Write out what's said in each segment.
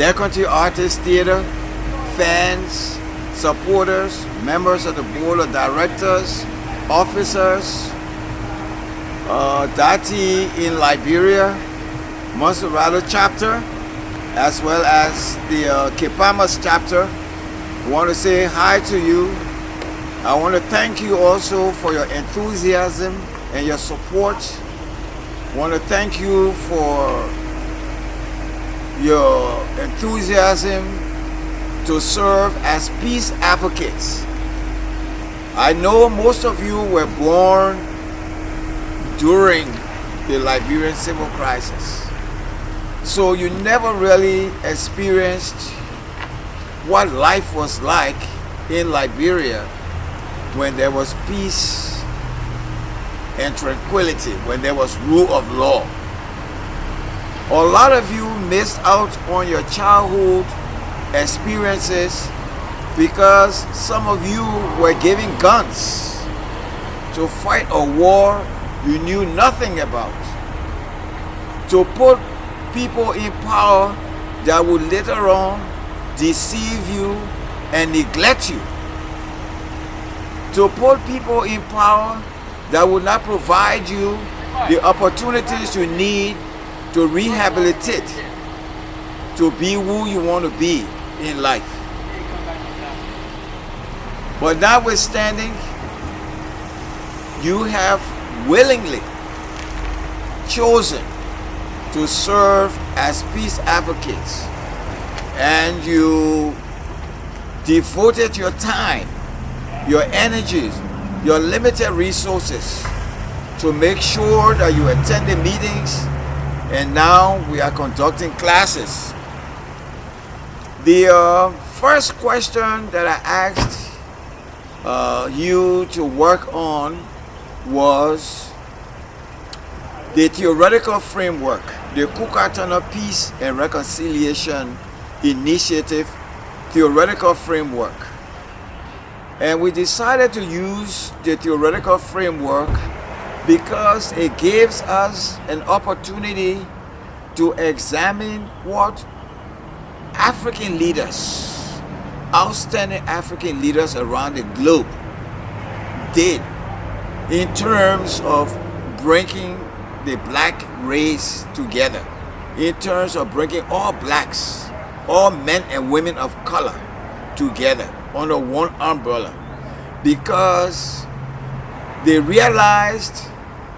Their Country Artists Theater, fans, supporters, members of the board of directors, officers, DATI in Liberia, Monserrato chapter, as well as the Kepamas chapter. I want to say hi to you. I want to thank you also for your enthusiasm and your support. I want to thank you for your enthusiasm to serve as peace advocates. I know most of you were born during the Liberian civil crisis, so you never really experienced what life was like in Liberia when there was peace and tranquility, when there was rule of law. A lot of you missed out on your childhood experiences because some of you were given guns to fight a war you knew nothing about, to put people in power that would later on deceive you and neglect you, to put people in power that would not provide you the opportunities you need to rehabilitate, to be who you want to be in life. But notwithstanding, you have willingly chosen to serve as peace advocates, and you devoted your time, your energies, your limited resources to make sure that you attend the meetings, and now we are conducting classes. The first question that I asked you to work on was the theoretical framework, the Kukatana Peace and Reconciliation Initiative theoretical framework. And we decided to use the theoretical framework because it gives us an opportunity to examine what African leaders, outstanding African leaders around the globe did in terms of bringing the black race together, in terms of bringing all blacks, all men and women of color together under one umbrella, because they realized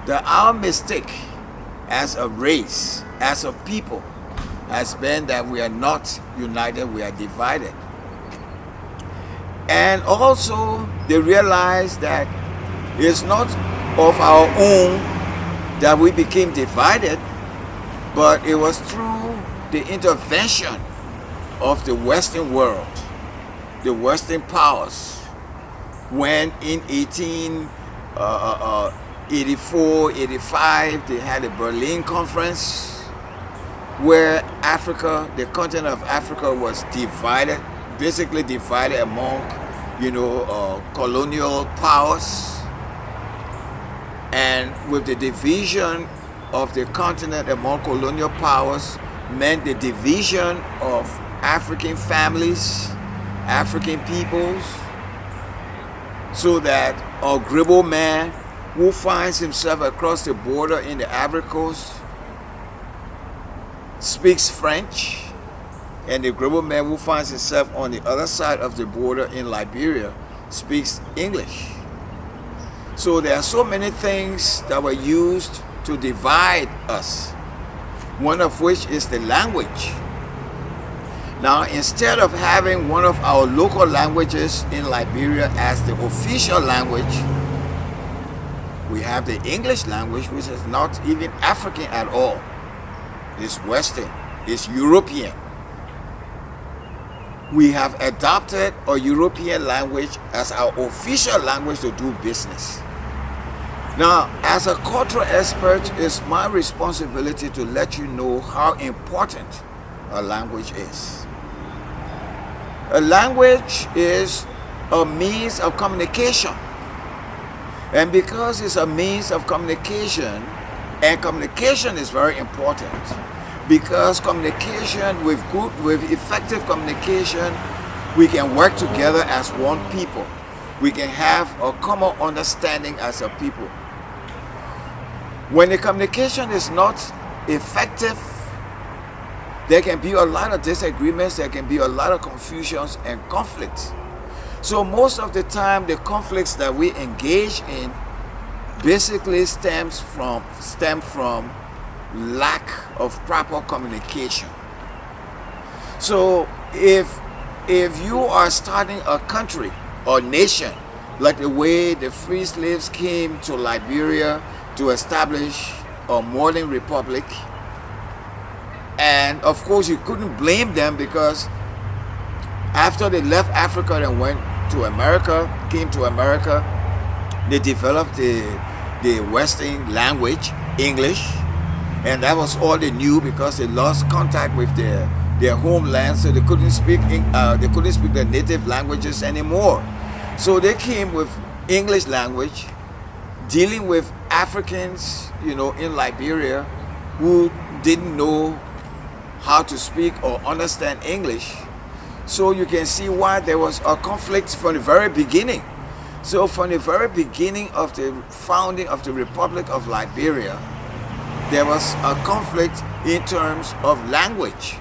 that our mistake as a race, as a people, has been that we are not united, we are divided. And also they realized that it's not of our own that we became divided, but it was through the intervention of the Western world, the Western powers, when in 1884, 85, they had a Berlin Conference where Africa, the continent of Africa, was divided, basically divided among, colonial powers. And with the division of the continent among colonial powers meant the division of African families, African peoples, so that a Gbaba man who finds himself across the border in the Ivory Coast speaks French, and the Gbaba man who finds himself on the other side of the border in Liberia speaks English. So there are so many things that were used to divide us, one of which is the language. Now, instead of having one of our local languages in Liberia as the official language, we have the English language, which is not even African at all. It's Western, it's European. We have adopted a European language as our official language to do business. Now, as a cultural expert, it's my responsibility to let you know how important a language is. A language is a means of communication. And because it's a means of communication, and communication is very important, because communication, with effective communication, we can work together as one people. We can have a common understanding as a people. When the communication is not effective, there can be a lot of disagreements, there can be a lot of confusions and conflicts. So most of the time, the conflicts that we engage in basically stem from lack of proper communication. So if you are starting a country or nation, like the way the free slaves came to Liberia to establish a modern republic, and of course you couldn't blame them, because after they left Africa and went to America, came to America, they developed the Western language, English, and that was all they knew, because they lost contact with their homeland, so they couldn't speak their native languages anymore. So they came with English language, dealing with Africans, in Liberia, who didn't know how to speak or understand English. So you can see why there was a conflict from the very beginning. So from the very beginning of the founding of the Republic of Liberia, there was a conflict in terms of language.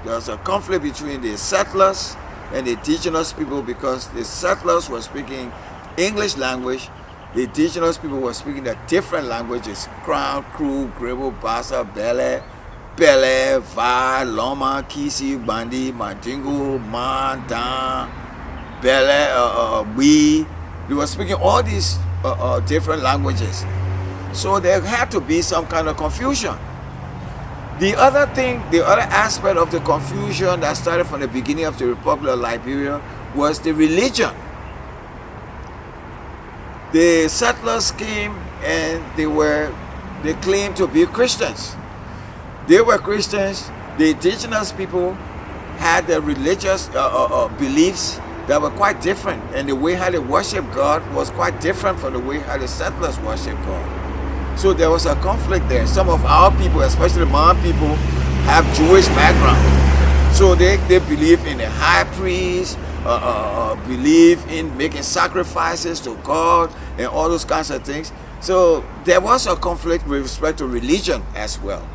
There was a conflict between the settlers and the indigenous people, because the settlers were speaking English language, the indigenous people were speaking the different languages: Crown, Kru, Gbaba, Bassa, Bele, Pele, Va, Loma, Kisi, Bandi, Mandingo, Man, Dan, Bele, We. They were speaking all these different languages. So there had to be some kind of confusion. The other aspect of the confusion that started from the beginning of the Republic of Liberia was the religion. The settlers came and they claimed to be Christians. They were Christians. The indigenous people had their religious beliefs that were quite different, and the way how they worship God was quite different from the way how the settlers worship God. So there was a conflict there. Some of our people, especially my people, have Jewish background. So they believe in the high priest, believe in making sacrifices to God and all those kinds of things. So there was a conflict with respect to religion as well.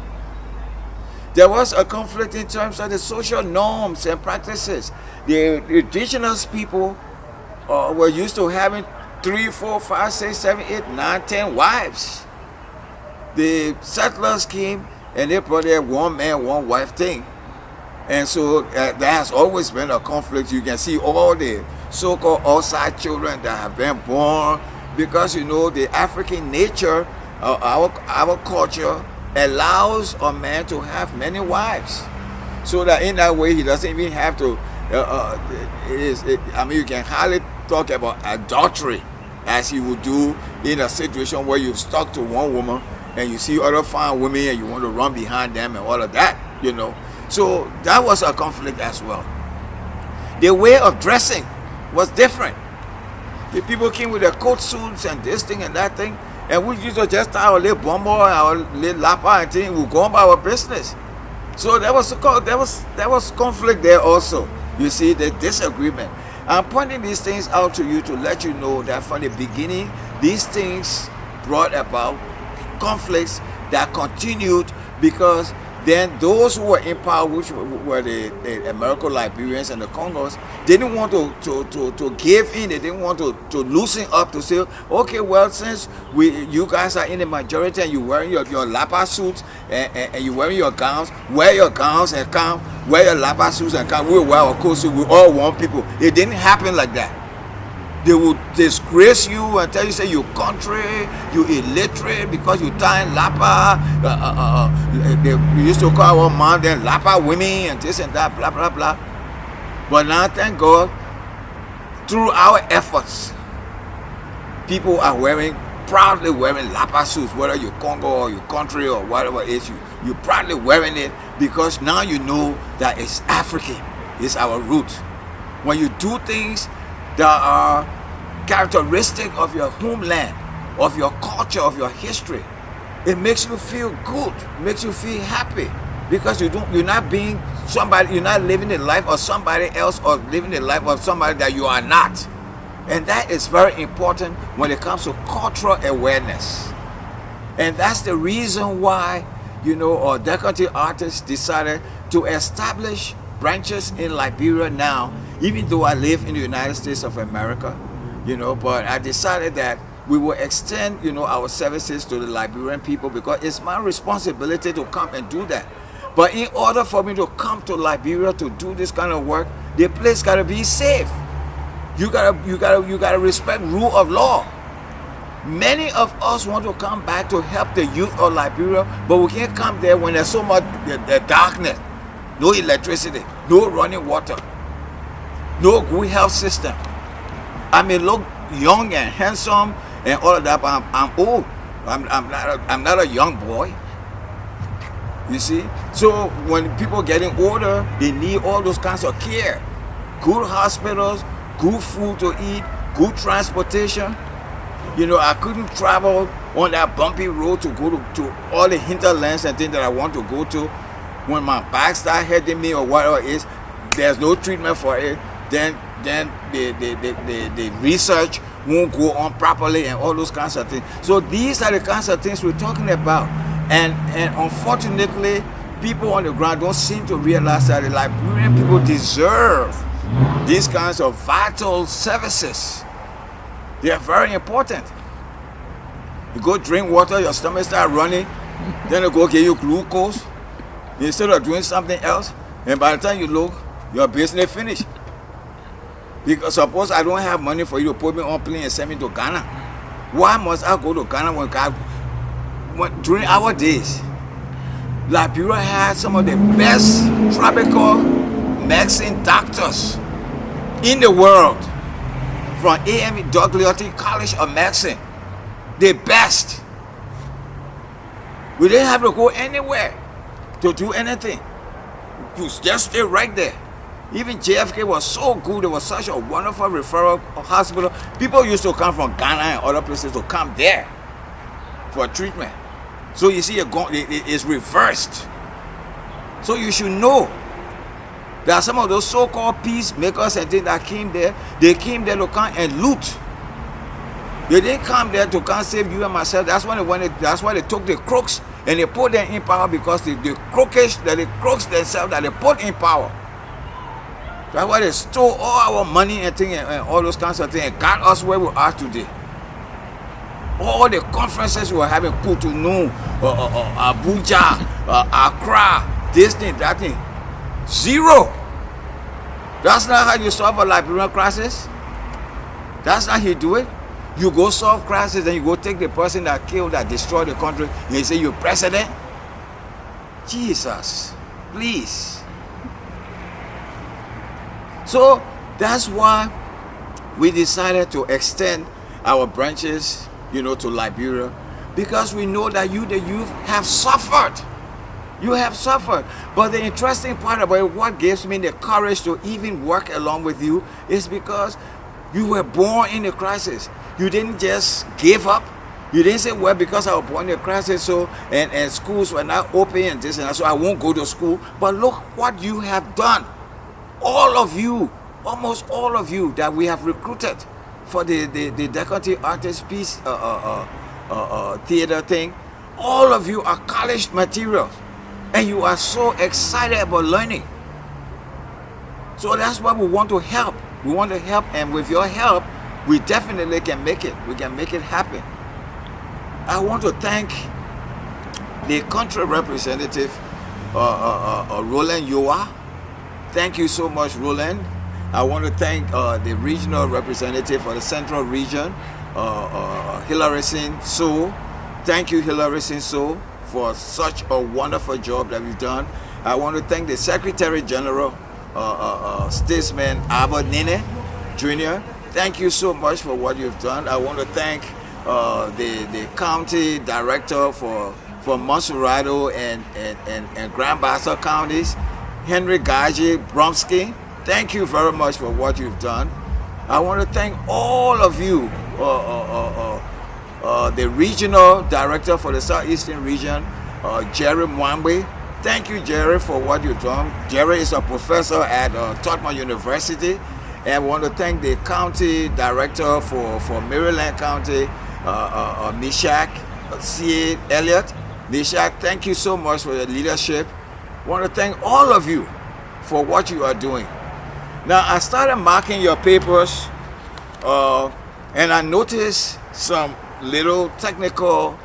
There was a conflict in terms of the social norms and practices. The indigenous people were used to having 3, 4, 5, 6, 7, 8, 9, 10 wives. The settlers came and they brought their one man, one wife thing. And so there has always been a conflict. You can see all the so-called outside children that have been born, because the African nature, our culture, allows a man to have many wives, so that in that way he doesn't even have to you can hardly talk about adultery as you would do in a situation where you've stuck to one woman and you see other fine women and you want to run behind them and all of that. So that was a conflict as well. The way of dressing was different. The people came with their coat suits and this thing and that thing, and we used to just tie our little bomber, our little lapa and thing. We go on by our business. So there was conflict there also. You see the disagreement. I'm pointing these things out to you to let you know that from the beginning, these things brought about conflicts that continued, because then those who were in power, which were the American Liberians and the Congos, they didn't want to give in. They didn't want to loosen up, to say, okay, well, since you guys are in the majority and you're wearing your lapa suits and you're wearing your gowns, wear your gowns and come, wear your lapa suits and come, we'll wear our coat suit, we all one people. It didn't happen like that. They would disgrace you and tell you, say, you country, you illiterate because you tie in lapa. They used to call our man then lapa women and this and that, blah, blah, blah. But now, thank God, through our efforts, people are proudly wearing lapa suits, whether you're Congo or your country or whatever it is, you're proudly wearing it, because now you know that it's African, it's our root. When you do things that are characteristic of your homeland, of your culture, of your history, it makes you feel good, makes you feel happy. because you're not being somebody, you're not living the life of somebody else or living the life of somebody that you are not. And that is very important when it comes to cultural awareness. And that's the reason why, our decorative artists decided to establish branches in Liberia now, even though I live in the United States of America, but I decided that we will extend, our services to the Liberian people, because it's my responsibility to come and do that. But in order for me to come to Liberia to do this kind of work, the place gotta be safe. You gotta respect rule of law. Many of us want to come back to help the youth of Liberia, but we can't come there when there's so much the darkness, no electricity, no running water, no good health system. I may look young and handsome and all of that, but I'm old. I'm not a young boy. You see? So when people getting older, they need all those kinds of care. Good hospitals, good food to eat, good transportation. I couldn't travel on that bumpy road to go to all the hinterlands and things that I want to go to. When my back starts hurting me or whatever it is, there's no treatment for it. Then the research won't go on properly and all those kinds of things. So these are the kinds of things we're talking about. And unfortunately, people on the ground don't seem to realize that the Liberian people deserve these kinds of vital services. They are very important. You go drink water, your stomach start running, then they go give you glucose instead of doing something else, and by the time you look, your business finished. Because suppose I don't have money for you to put me on plane and send me to Ghana. Why must I go to Ghana during our days? Liberia had some of the best tropical medicine doctors in the world, from AME Douglas College of Medicine, the best. We didn't have to go anywhere to do anything. You just stay right there. Even JFK was so good. It was such a wonderful referral hospital. People used to come from Ghana and other places to come there for treatment. So you see, it's reversed. So you should know that some of those so-called peacemakers and things that came there, they came there to come and loot. They didn't come there to come save you and myself. That's why they took the crooks and they put them in power, because the crooks themselves that they put in power. That's why they stole all our money and things and all those kinds of things and got us where we are today. All the conferences we were having, Cotonou, Abuja, Accra, this thing, that thing. Zero. That's not how you solve a Liberian crisis. That's not how you do it. You go solve crisis and you go take the person that killed, that destroyed the country, and you say you're president. Jesus, please. So that's why we decided to extend our branches, to Liberia, because we know that you, the youth, have suffered. You have suffered. But the interesting part about it, what gives me the courage to even work along with you, is because you were born in a crisis. You didn't just give up. You didn't say, well, because I was born in a crisis, so and schools were not open and this and that, so I won't go to school. But look what you have done. All of you, almost all of you that we have recruited for the decorative artist piece theater thing, all of you are college materials. And you are so excited about learning. So that's why we want to help. We want to help, and with your help, we definitely can make it. We can make it happen. I want to thank the country representative, Roland Yoa. Thank you so much, Roland. I want to thank the regional representative for the central region, Hilary So. Thank you, Hilary So, for such a wonderful job that we've done. I want to thank the Secretary General, Statesman Albert Nene Jr. Thank you so much for what you've done. I want to thank the County Director for Monserrado and Grand Bassa counties, Henry Gaji Bromsky. Thank you very much for what you've done. I want to thank all of you, the Regional Director for the Southeastern Region, Jerry Mwambe. Thank you, Jerry, for what you've done. Jerry is a professor at Tottenham University, and I want to thank the county director for Maryland County, Mishak C. Elliott. Mishak, thank you so much for your leadership. I want to thank all of you for what you are doing. Now, I started marking your papers, and I noticed some little technical,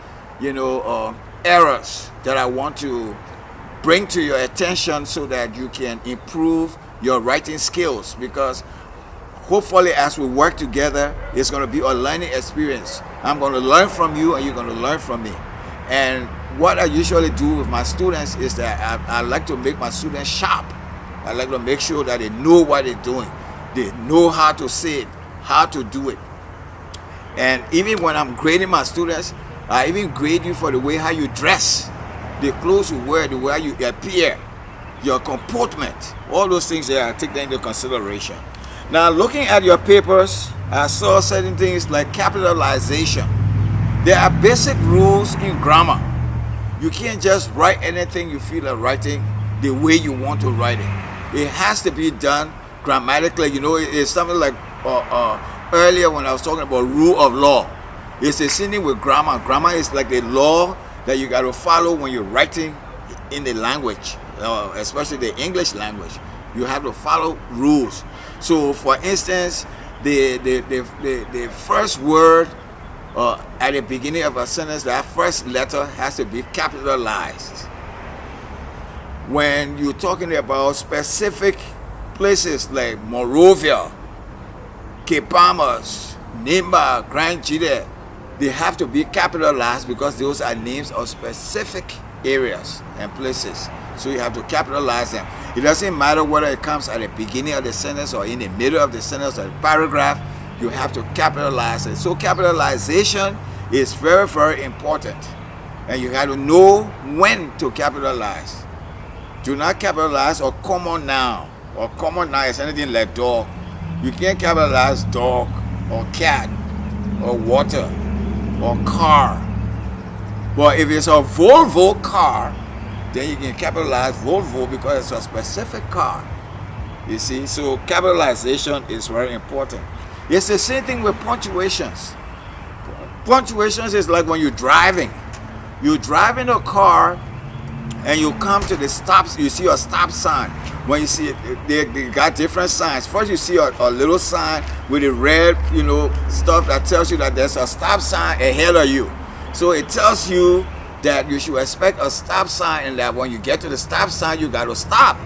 errors that I want to bring to your attention so that you can improve your writing skills, because hopefully as we work together, it's going to be a learning experience. I'm going to learn from you and you're going to learn from me. And what I usually do with my students is that I like to make my students sharp. I like to make sure that they know what they're doing. They know how to say it, how to do it. And even when I'm grading my students, I even grade you for the way how you dress, the clothes you wear, the way you appear, your comportment, all those things that I take that into consideration. Now, looking at your papers, I saw certain things like capitalization. There are basic rules in grammar. You can't just write anything you feel like writing the way you want to write it. It has to be done grammatically. It's something like earlier when I was talking about rule of law. It's the same thing with grammar. Grammar is like the law that you got to follow when you're writing in the language, especially the English language. You have to follow rules. So, for instance, the first word at the beginning of a sentence, that first letter has to be capitalized. When you're talking about specific places like Monrovia, Cape Palmas, Nimba, Grand Jide, they have to be capitalized because those are names of specific areas and places. So you have to capitalize them. It doesn't matter whether it comes at the beginning of the sentence or in the middle of the sentence or the paragraph, you have to capitalize it. So capitalization is very, very important. And you have to know when to capitalize. Do not capitalize a common noun. Or common noun is anything like dog. You can't capitalize dog or cat or water or car. But if it's a Volvo car, then you can capitalize Volvo because it's a specific car. You see, so capitalization is very important. It's the same thing with punctuations. Punctuations is like when you're driving. You're driving a car and you come to the stops, you see a stop sign. When you see it, they got different signs. First you see a little sign with a red, stuff that tells you that there's a stop sign ahead of you. So it tells you that you should expect a stop sign, and that when you get to the stop sign, you got to stop.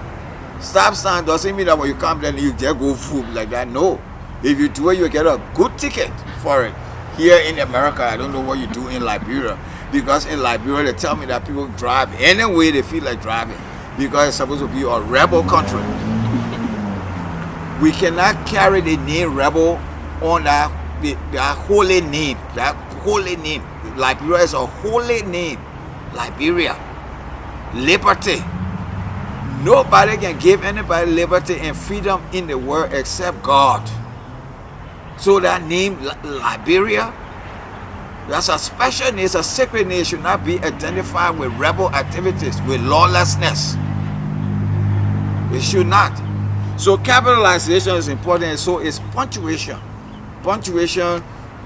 Stop sign doesn't mean that when you come there, you just go food like that. No. If you do it, you get a good ticket for it. Here in America, I don't know what you do in Liberia, because in Liberia, they tell me that people drive any way they feel like driving, because it's supposed to be a rebel country. We cannot carry the name rebel on that holy name. That holy name. Liberia is a holy name. Liberia. Liberty. Nobody can give anybody liberty and freedom in the world except God. So that name, Liberia, that's a special name, it's a sacred name. It should not be identified with rebel activities, with lawlessness. It should not. So capitalization is important, and so is punctuation. Punctuation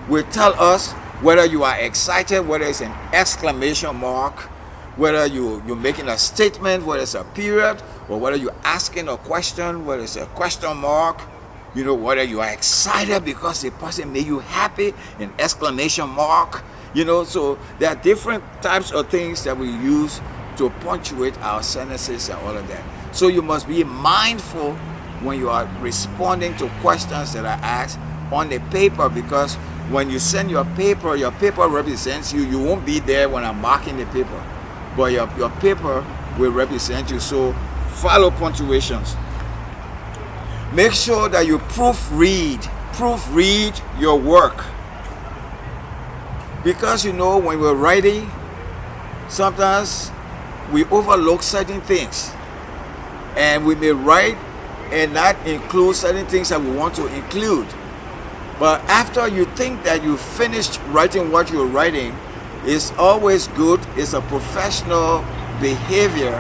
will tell us whether you are excited, whether it's an exclamation mark, whether you're making a statement, whether it's a period, or whether you're asking a question, whether it's a question mark, whether you are excited because the person made you happy, an exclamation mark, so there are different types of things that we use to punctuate our sentences and all of that. So you must be mindful when you are responding to questions that are asked on the paper, because when you send your paper represents you. You won't be there when I'm marking the paper, but your paper will represent you. So follow punctuations. Make sure that you proofread your work, because when we're writing, sometimes we overlook certain things, and we may write and not include certain things that we want to include. But after you think that you finished writing what you're writing, it's always good, it's a professional behavior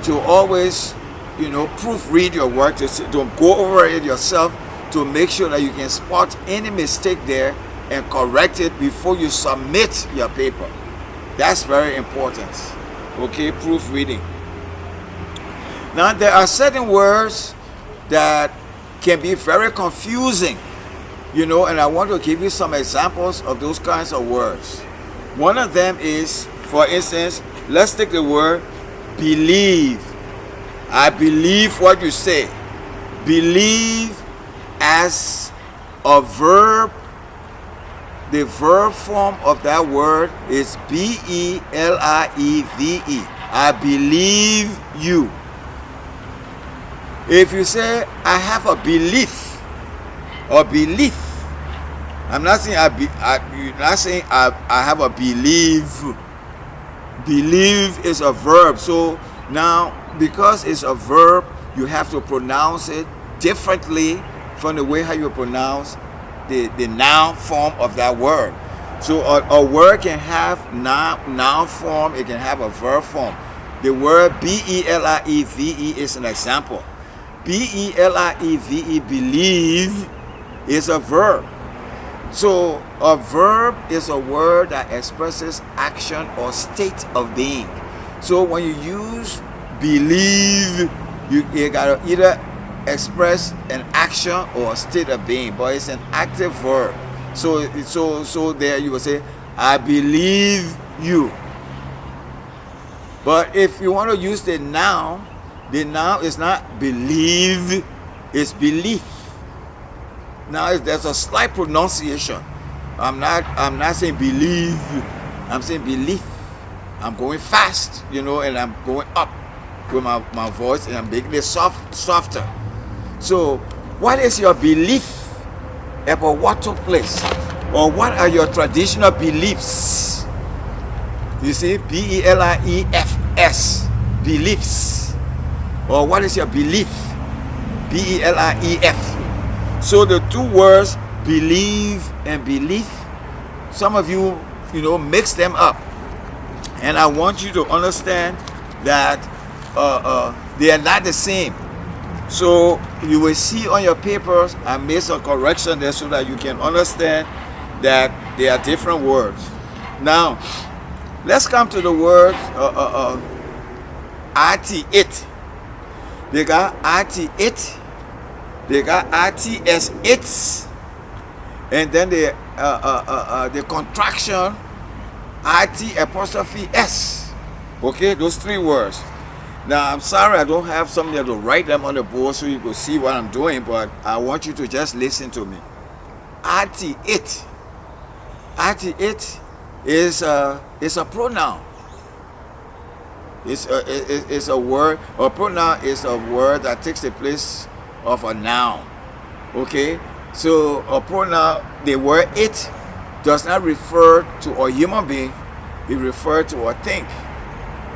to always, proofread your work, to go over it yourself, to make sure that you can spot any mistake there and correct it before you submit your paper. That's very important. Okay, proofreading. Now, there are certain words that can be very confusing, and I want to give you some examples of those kinds of words. One of them is, for instance, let's take the word believe. I believe what you say. Believe as a verb. The verb form of that word is B-E-L-I-E-V-E. I believe you. If you say, I have a belief, or belief, I'm not saying you're not saying I have a believe. Believe is a verb. So now, because it's a verb, you have to pronounce it differently from the way how you pronounce the noun form of that word. So a word can have noun form, it can have a verb form. The word B-E-L-I-E-V-E is an example. B-E-L-I-E-V-E, believe, is a verb. So a verb is a word that expresses action or state of being. So when you use believe, you gotta either express an action or a state of being, but it's an active verb. So there you will say, I believe you. But if you want to use the noun is not believe, it's belief. Now there's a slight pronunciation. I'm not saying believe, I'm saying belief. I'm going fast, and I'm going up with my voice, and I'm making it softer. So, what is your belief about what took place? Or what are your traditional beliefs? You see, B-E-L-I-E-F-S, beliefs. Or what is your belief? B-E-L-I-E-F. So the two words, believe and belief, some of you, mix them up. And I want you to understand that they are not the same. So you will see on your papers, I made some correction there so that you can understand that they are different words. Now, let's come to the word IT, it. They got IT, it. They got ITS, it's. And then the contraction, IT apostrophe S. Okay, those three words. Now, I'm sorry I don't have something to write them on the board so you can see what I'm doing, but I want you to just listen to me. IT, it. IT, it is a pronoun. It's a word. A pronoun is a word that takes the place of a noun. Okay? So, a pronoun, the word it does not refer to a human being. It refers to a thing.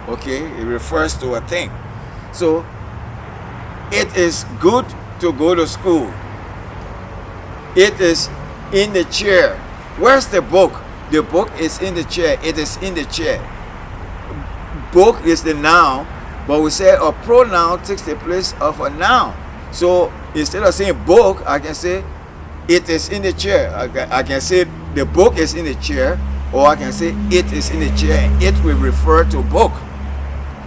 Okay, it refers to a thing. So, it is good to go to school. It is in the chair. Where's the book? The book is in the chair. It is in the chair. Book is the noun, but we say a pronoun takes the place of a noun. So, instead of saying book, I can say it is in the chair. I can say the book is in the chair, or I can say it is in the chair. It will refer to book.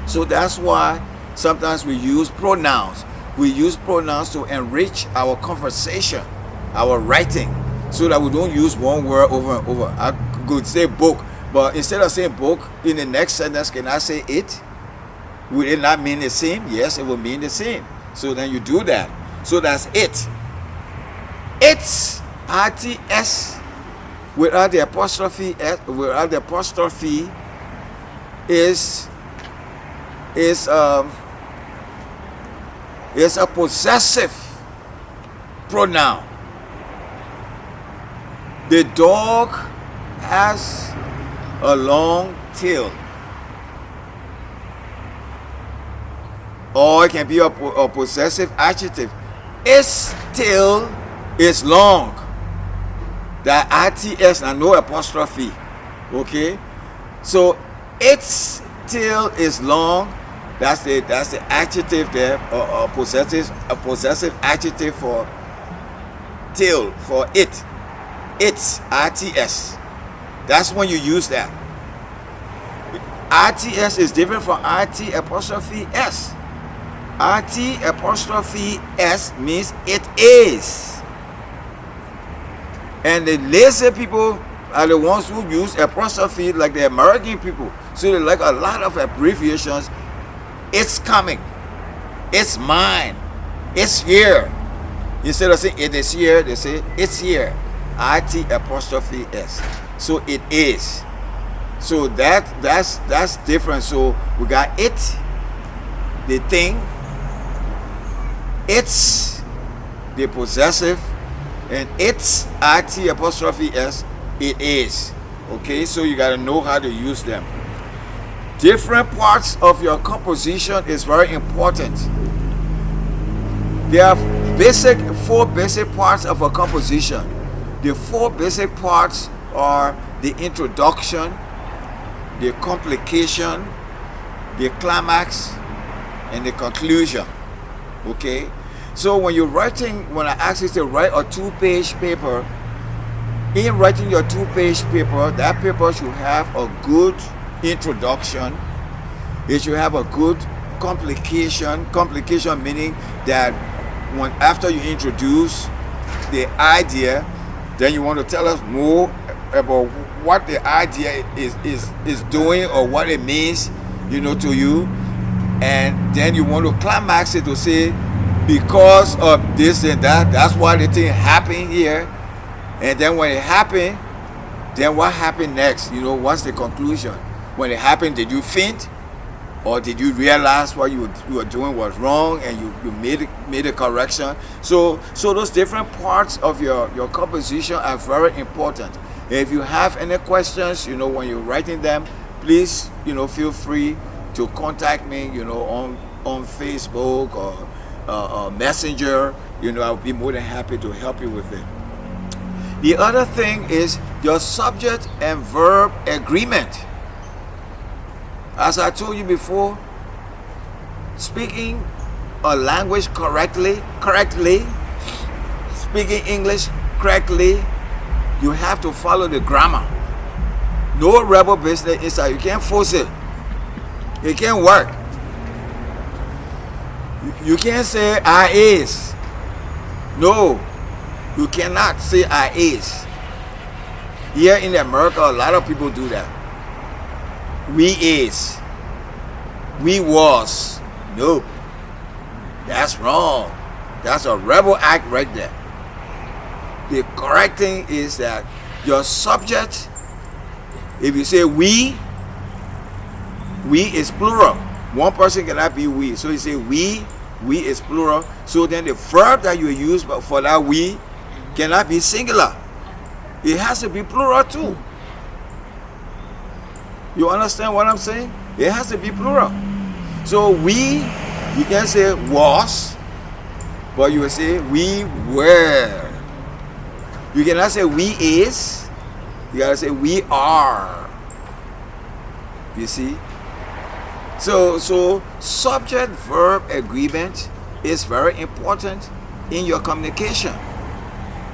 So that's why sometimes we use pronouns. We use pronouns to enrich our conversation, our writing, so that we don't use one word over and over. I could say book, but instead of saying book, in the next sentence, can I say it? Would it not mean the same? Yes, it will mean the same. So then you do that. So that's it. It's, ITS, without the apostrophe, is a possessive pronoun. The dog has a long tail. Or it can be a possessive adjective. Its tail is long. The ITS and no apostrophe. Okay? So its tail is long. That's the adjective there, or possessive adjective for till, for it. It's ITS. That's when you use that. ITS is different from IT apostrophe S. IT apostrophe S means it is. And the lazy people are the ones who use apostrophe, like the American people. So they like a lot of abbreviations. It's coming. It's mine. It's here. Instead of saying it is here, they say it's here. IT apostrophe S. So it is. So that's different. So we got it, the thing, it's the possessive, and it's IT apostrophe S, it is. Okay, so you got to know how to use them. Different parts of your composition is very important. There are four basic parts of a composition. The four basic parts are the introduction, the complication, the climax, and the conclusion. Okay, so when I ask you to write a 2-page paper, in writing your 2-page paper, that paper should have a good introduction. It should have a good complication meaning that after you introduce the idea, then you want to tell us more about what the idea is doing, or what it means, to you. And then you want to climax it to say, because of this and that, that's why the thing happened here. And then when it happened, then what happened next? What's the conclusion? When it happened, did you faint? Or did you realize what you were doing was wrong, and you made a correction? So those different parts of your composition are very important. If you have any questions, when you're writing them, please, feel free to contact me, on Facebook or Messenger. I'll be more than happy to help you with it. The other thing is your subject and verb agreement. As I told you before, speaking a language correctly, speaking English correctly, you have to follow the grammar. No rebel business inside. You can't force it. It can't work. You can't say I is. No, you cannot say I is. Here in America, a lot of people do that. We is. We was. Nope. That's wrong. That's a rebel act right there. The correct thing is that your subject, if you say we is plural. One person cannot be we. So you say we is plural. So then the verb that you use for that we cannot be singular. It has to be plural too. You understand what I'm saying? It has to be plural. So we, you can say was, but you will say we were. You cannot say we is. You gotta say we are. You see? So subject verb agreement is very important in your communication.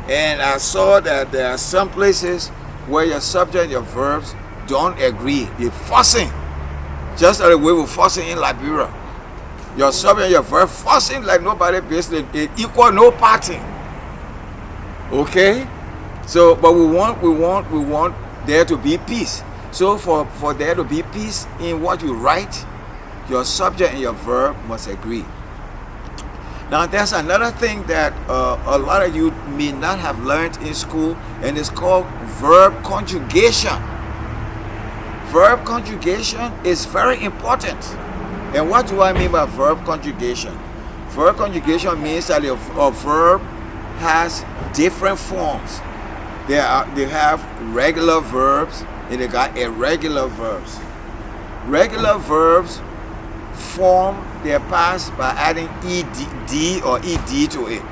And I saw that there are some places where your subject and your verbs don't agree. They're forcing. Just like the way we're forcing in Liberia. Your subject and your verb forcing like nobody business. It equal no parting. Okay? So, but we want there to be peace. So for there to be peace in what you write, your subject and your verb must agree. Now there's another thing that a lot of you may not have learned in school, and it's called verb conjugation. Verb conjugation is very important. And what do I mean by verb conjugation? Verb conjugation means that a verb has different forms. They have regular verbs and they got irregular verbs. Regular verbs form their past by adding ed or ed to it.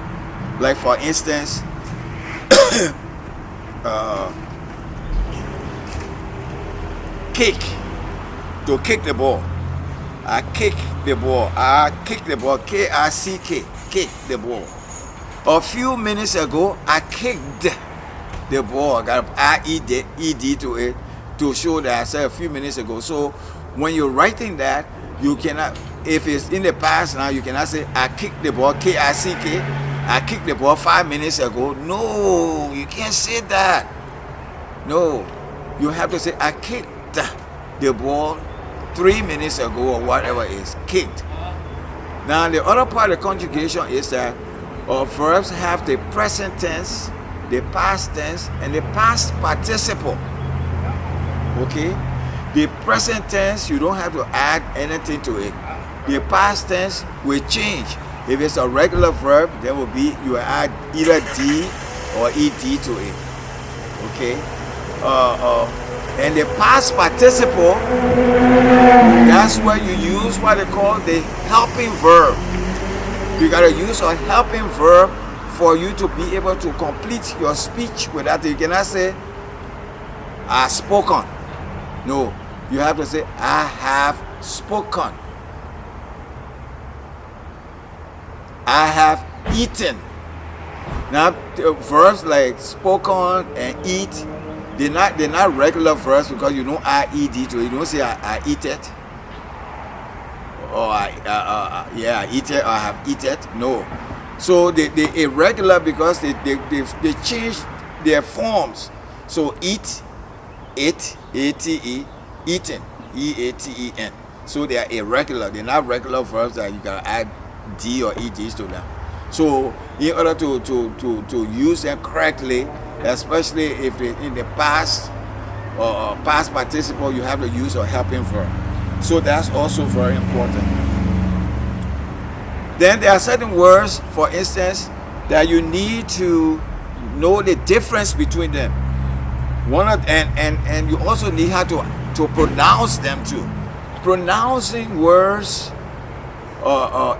Like for instance, kick, to kick the ball. I kick the ball. I kick the ball. K-I-C-K. Kick the ball. A few minutes ago, I kicked the ball. I got I-E-D to it to show that I said a few minutes ago. So when you're writing that, you cannot, if it's in the past now, you cannot say I kicked the ball, K-I-C-K. I kicked the ball 5 minutes ago. No, you can't say that. No, you have to say I kicked the ball 3 minutes ago or whatever it is, kicked. Now the other part of the conjugation is that verbs have the present tense, the past tense, and the past participle. Okay? The present tense, you don't have to add anything to it. The past tense will change. If it's a regular verb, there will be, you add either D or ED to it. Okay? And the past participle, that's where you use what they call the helping verb. You gotta use a helping verb for you to be able to complete your speech with that. You cannot say, I spoken. No, you have to say, I have spoken. I have eaten. Now, the verbs like spoken and eat, they're not regular verbs because you don't add ed to it. You don't say I eat it, or I eat it, or I have eat it. No. So they irregular because they change their forms. So eat, A-T-E, eaten, E-A-T-E-N. So they are irregular. They're not regular verbs that you can add D or EDs to them. So in order to use them correctly, especially if they in the past or past participle, you have to use a helping verb. So that's also very important. Then there are certain words, for instance, that you need to know the difference between them. And you also need how to pronounce them too. Pronouncing words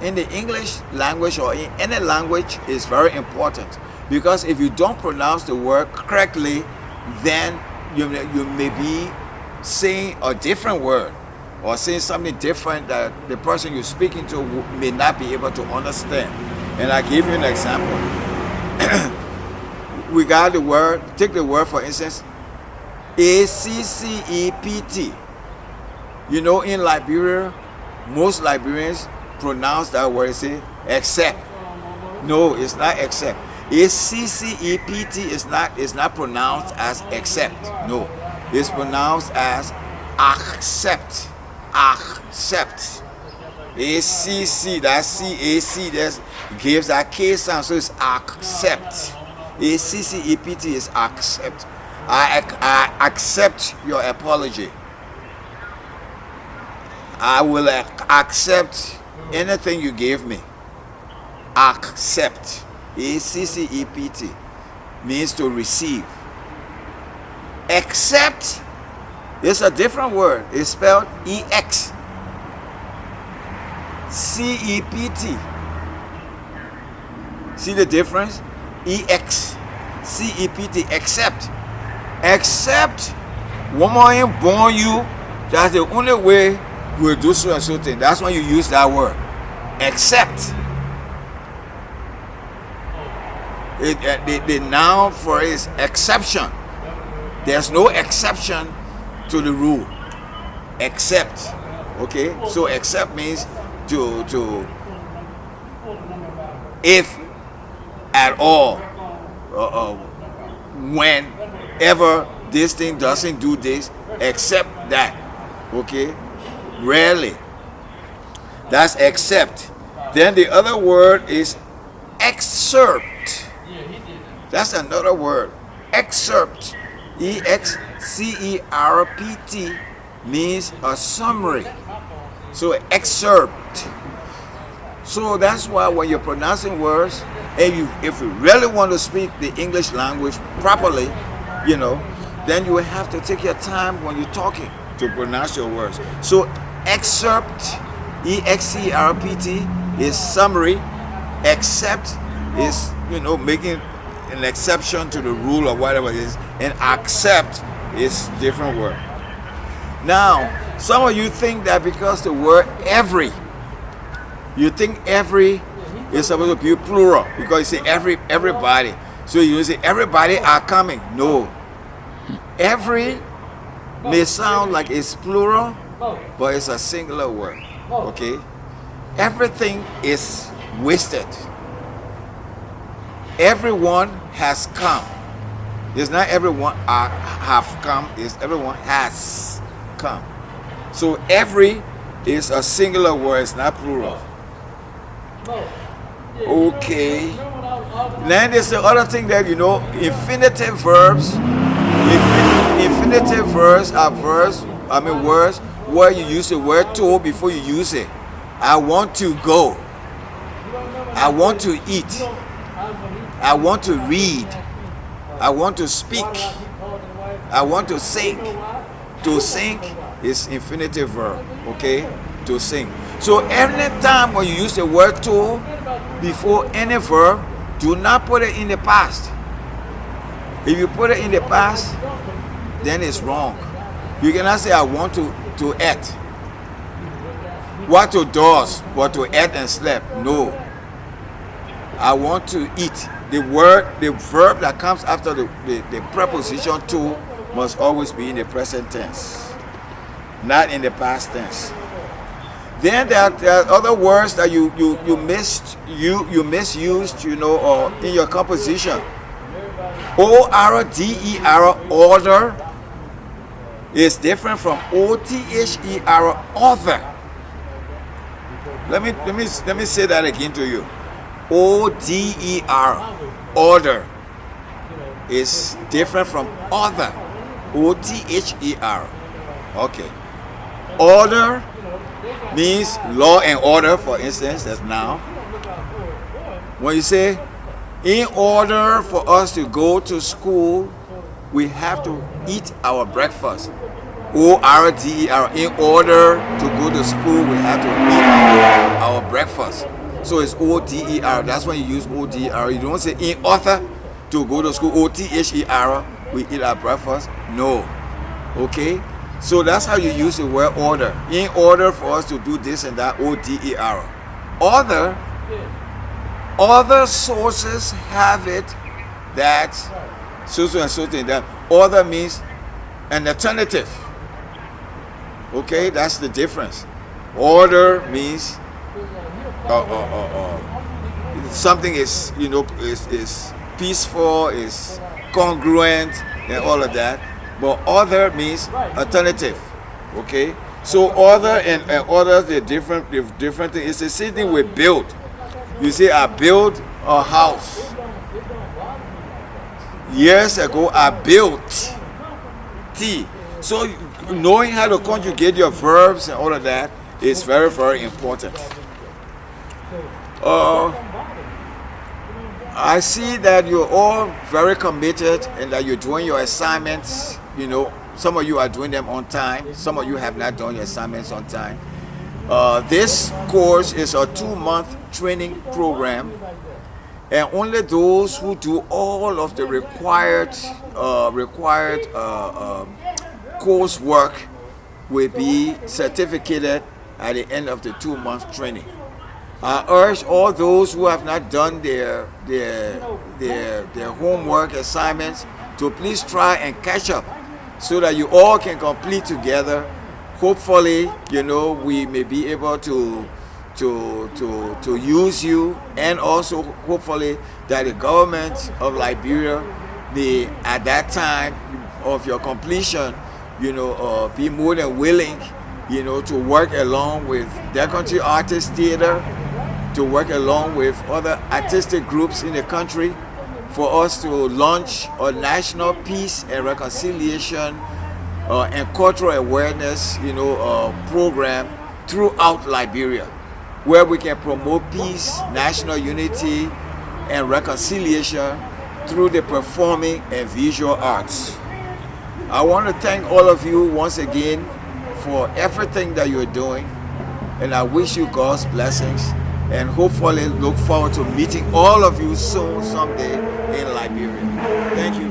in the English language or in any language is very important, because if you don't pronounce the word correctly, then you may be saying a different word or saying something different that the person you're speaking to may not be able to understand. And I give you an example. We got the word, take the word for instance, A-C-C-E-P-T. You know, in Liberia, most Liberians pronounce that word, say except. No, it's not except. A-C-C-E-P-T is not pronounced as accept. No, it's pronounced as accept. Accept. A-C-C, that's C-A-C, that gives that K sound, so it's accept. A-C-C-E-P-T is accept. I accept your apology. I will accept anything you gave me. Accept. A-C-C-E-P-T means to receive. Accept is a different word. It's spelled E-X. C-E-P-T. See the difference? E-X. C-E-P-T. Accept. Accept. Woman born you. That's the only way we'll do so and so thing. That's when you use that word. Accept. The noun for it is exception. There's no exception to the rule. Except. Okay? So accept means to if at all, whenever this thing doesn't do this, except that. Okay? Rarely. That's accept. Then the other word is excerpt. That's another word. Excerpt. E-X-C-E-R-P-T means a summary. So excerpt. So that's why when you're pronouncing words, and if you really want to speak the English language properly, then you will have to take your time when you're talking to pronounce your words. So excerpt, E-X-C-E-R-P-T, is summary. Except is, making an exception to the rule or whatever it is. And accept is different word. Now, Some of you think that because the word every, you think every is supposed to be plural because you say everybody. So you say everybody are coming. No. Every may sound like it's plural, but it's a singular word. Okay? Everything is wasted. Everyone has come. It's not everyone have come, it's everyone has come. So every is a singular word, it's not plural. Okay. Then there's the other thing that infinitive verbs. Infinitive verbs are words where you use the word to before you use it. I want to go. I want to eat. I want to read. I want to speak. I want to sing. To sing is infinitive verb, okay? To sing. So anytime when you use the word to before any verb, do not put it in the past. If you put it in the past, then it's wrong. You cannot say I want to eat. What to does, but to eat and sleep. No. I want to eat. The verb that comes after the preposition to must always be in the present tense, not in the past tense. Then there are other words that you misused, or in your composition. O-R-D-E-R, order, is different from O-T-H-E-R, author. Let me say that again to you. O-D-E-R, order, is different from other. O-T-H-E-R. Okay. Order means law and order, for instance, that's now. When you say, in order for us to go to school, we have to eat our breakfast. O-R-D-E-R, in order to go to school, we have to eat our breakfast. So it's O-D-E-R. That's when you use O-D-E-R. You don't say in order to go to school. O-T-H-E-R. We eat our breakfast. No. Okay? So that's how you use the word order. In order for us to do this and that, O-D-E-R. Other sources have it that so and so thing. That other means an alternative. Okay? That's the difference. Order means something is peaceful, is congruent, and all of that. But other means alternative. Okay, so other and others, they're different things. It's the same thing with build. You say I built a house. Years ago I built T. So knowing how to conjugate your verbs and all of that is very, very important. I see that you're all very committed and that you're doing your assignments. Some of you are doing them on time. Some of you have not done your assignments on time. This course is a 2-month training program, and only those who do all of the required coursework will be certificated at the end of the 2-month training. I urge all those who have not done their homework assignments to please try and catch up so that you all can complete together. Hopefully, we may be able to use you, and also hopefully that the government of Liberia may, at that time of your completion, be more than willing, to work along with their country artist theater, to work along with other artistic groups in the country for us to launch a national peace and reconciliation and cultural awareness, program throughout Liberia, where we can promote peace, national unity, and reconciliation through the performing and visual arts. I want to thank all of you once again for everything that you're doing, and I wish you God's blessings, and hopefully look forward to meeting all of you soon someday in Liberia. Thank you.